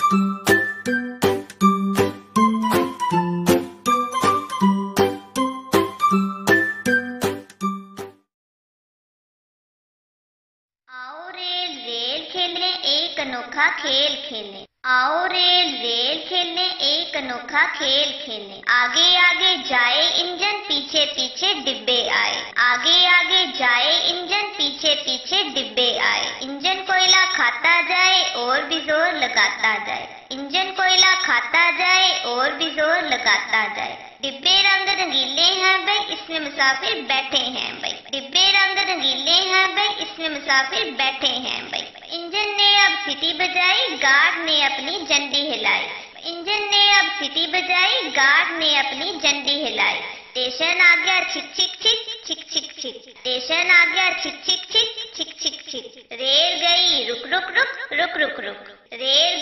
आओ rail rail खेलने एक अनोखा खेल खेलने। आओ रेल रेल खेलने एक अनोखा खेल खेलने। आगे आगे जाए इंजन, पीछे पीछे डिब्बे आए। आगे आगे जाए इंजन, पीछे पीछे डिब्बे आए। इंजन कोयला खाता जाए और भी जोर लगाता जाए। इंजन कोयला खाता जाए और भी जोर लगाता जाए। डिब्बे रंग रंगीले हैं भाई, इसमें मुसाफिर बैठे हैं भाई। डिब्बे रंग रंगीले हैं भाई, इसमें मुसाफिर बैठे हैं भाई। इंजन ने अब सीटी बजाई, गार्ड ने अपनी झंडी हिलाई। इंजन ने अब सीटी बजाई, गार्ड ने अपनी झंडी हिलाई। स्टेशन आ गया छिक छिक छिक छिक छिक छिक। स्टेशन आ गया छिक छिक छिक छिक छिक छिक। रेल गई रुक रुक रुक रुक रुक रुक। रेल